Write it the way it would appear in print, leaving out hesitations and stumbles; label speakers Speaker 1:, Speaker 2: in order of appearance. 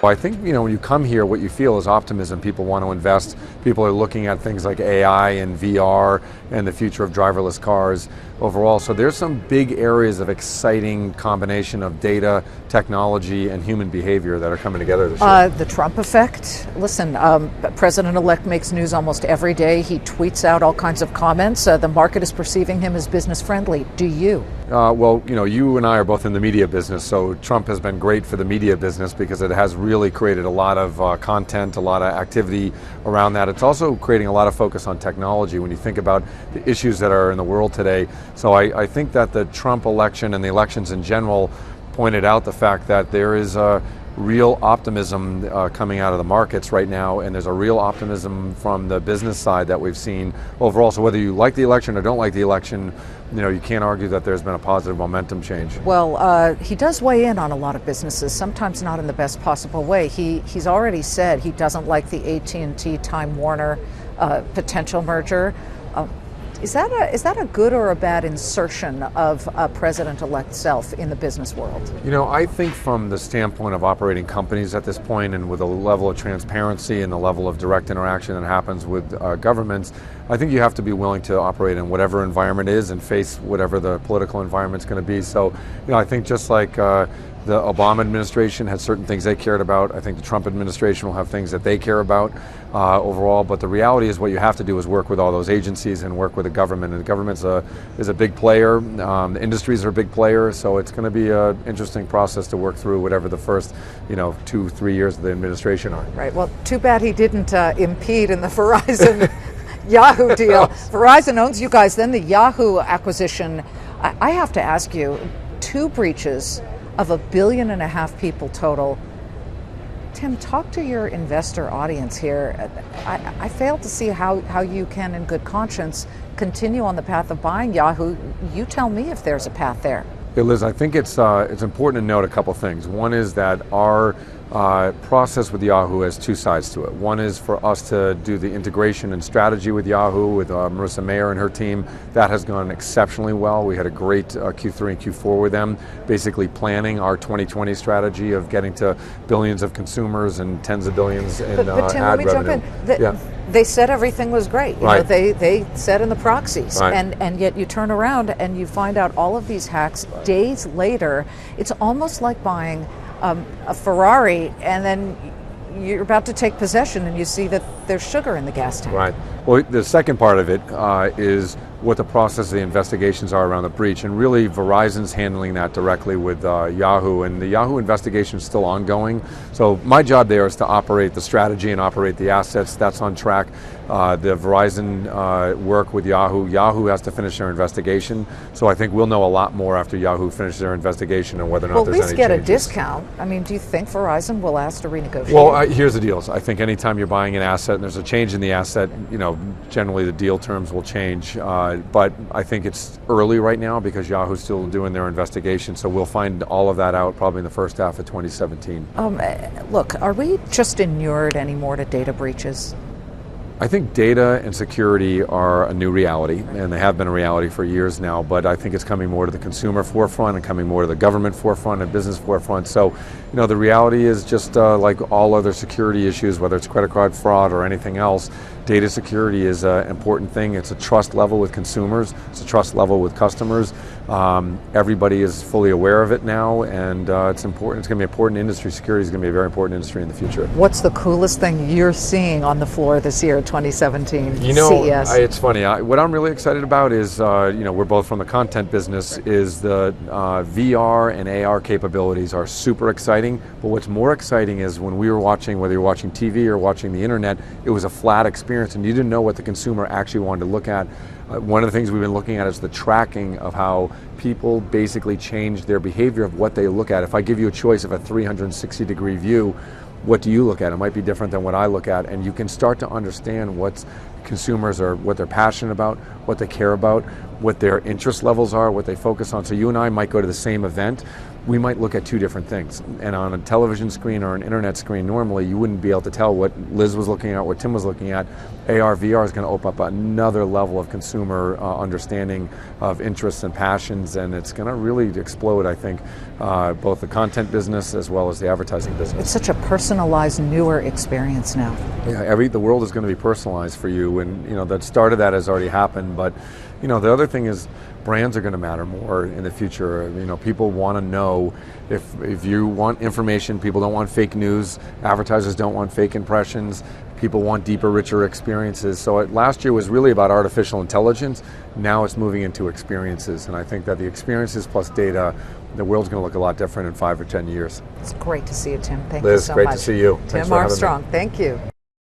Speaker 1: I think, when you come here, what you feel is optimism. People want to invest. People are looking at things like AI and VR and the future of driverless cars overall. So there's some big areas of exciting combination of data, technology, and human behavior that are coming together this year.
Speaker 2: The Trump effect. Listen, President-elect makes news almost every day. He tweets out all kinds of comments. The market is perceiving him as business friendly. Do you?
Speaker 1: Well, you and I are both in the media business, so Trump has been great for the media business because it has really created a lot of content, a lot of activity around that. It's also creating a lot of focus on technology when you think about the issues that are in the world today. So I think that the Trump election and the elections in general pointed out the fact that there is a real optimism coming out of the markets right now, and there's a real optimism from the business side that we've seen overall. So whether you like the election or don't like the election, you can't argue that there's been a positive momentum change.
Speaker 2: Well, he does weigh in on a lot of businesses, sometimes not in the best possible way. He's already said he doesn't like the AT&T Time Warner potential merger. Is that a good or a bad insertion of President-elect self in the business world?
Speaker 1: I think from the standpoint of operating companies at this point, and with the level of transparency and the level of direct interaction that happens with governments, I think you have to be willing to operate in whatever environment is and face whatever the political environment's going to be. So, I think just like the Obama administration had certain things they cared about, I think the Trump administration will have things that they care about overall. But the reality is what you have to do is work with all those agencies and work with the government. And the government is a big player. The industries are a big player. So it's going to be an interesting process to work through whatever the first 2-3 years of the administration are.
Speaker 2: Right. Well, too bad he didn't impede in the Verizon-Yahoo deal. Verizon owns you guys. Then the Yahoo acquisition. I have to ask you, 2 breaches of 1.5 billion people total. Tim, talk to your investor audience here. I fail to see how you can, in good conscience, continue on the path of buying Yahoo. You tell me if there's a path there.
Speaker 1: Hey, Liz, I think it's important to note a couple things. One is that our process with Yahoo has 2 sides to it. One is for us to do the integration and strategy with Yahoo, with Marissa Mayer and her team. That has gone exceptionally well. We had a great Q3 and Q4 with them, basically planning our 2020 strategy of getting to billions of consumers and tens of billions in
Speaker 2: but Tim,
Speaker 1: ad
Speaker 2: let me
Speaker 1: revenue.
Speaker 2: Jump in. They said everything was great.
Speaker 1: Right.
Speaker 2: They said in the proxies,
Speaker 1: right.
Speaker 2: and yet you turn around and you find out all of these hacks days later. It's almost like buying a Ferrari, and then you're about to take possession and you see that there's sugar in the gas tank.
Speaker 1: Right. Well, the second part of it is what the process of the investigations are around the breach, and really Verizon's handling that directly with Yahoo, and the Yahoo investigation is still ongoing. So my job there is to operate the strategy and operate the assets. That's on track. The Verizon work with Yahoo has to finish their investigation. So I think we'll know a lot more after Yahoo finishes their investigation and whether or not there's any changes.
Speaker 2: Well, at least get a discount. I mean, do you think Verizon will ask to renegotiate?
Speaker 1: Well, here's the deal. I think anytime you're buying an asset and there's a change in the asset, generally the deal terms will change. But I think it's early right now because Yahoo's still doing their investigation. So we'll find all of that out probably in the first half of 2017.
Speaker 2: Look, are we just inured anymore to data breaches?
Speaker 1: I think data and security are a new reality, and they have been a reality for years now, but I think it's coming more to the consumer forefront and coming more to the government forefront and business forefront. So, the reality is just like all other security issues, whether it's credit card fraud or anything else, data security is an important thing. It's a trust level with consumers. It's a trust level with customers. Everybody is fully aware of it now, and it's important. It's going to be an important industry. Security is going to be a very important industry in the future.
Speaker 2: What's the coolest thing you're seeing on the floor this year, 2017 CES?
Speaker 1: It's funny. What I'm really excited about is, we're both from the content business, is the VR and AR capabilities are super exciting. But what's more exciting is when we were watching, whether you're watching TV or watching the internet, it was a flat experience and you didn't know what the consumer actually wanted to look at. One of the things we've been looking at is the tracking of how people basically change their behavior of what they look at. If I give you a choice of a 360-degree view, what do you look at? It might be different than what I look at, and you can start to understand what consumers are, what they're passionate about, what they care about, what their interest levels are, what they focus on. So you and I might go to the same event, we might look at two different things. And on a television screen or an internet screen, normally you wouldn't be able to tell what Liz was looking at, what Tim was looking at. AR, VR is going to open up another level of consumer understanding of interests and passions, and it's going to really explode, I think, both the content business as well as the advertising business.
Speaker 2: It's such a personalized, newer experience now.
Speaker 1: Yeah, the world is going to be personalized for you, and the start of that has already happened. But the other thing is, brands are going to matter more in the future. People want to know if you want information. People don't want fake news. Advertisers don't want fake impressions. People want deeper, richer experiences. So last year was really about artificial intelligence. Now it's moving into experiences, and I think that the experiences plus data, the world's going to look a lot different in 5 or 10 years.
Speaker 2: It's great to see you, Tim. Thank
Speaker 1: Liz,
Speaker 2: you so
Speaker 1: great
Speaker 2: much.
Speaker 1: to see you. Thanks
Speaker 2: Tim
Speaker 1: for having me.
Speaker 2: Armstrong, thank you.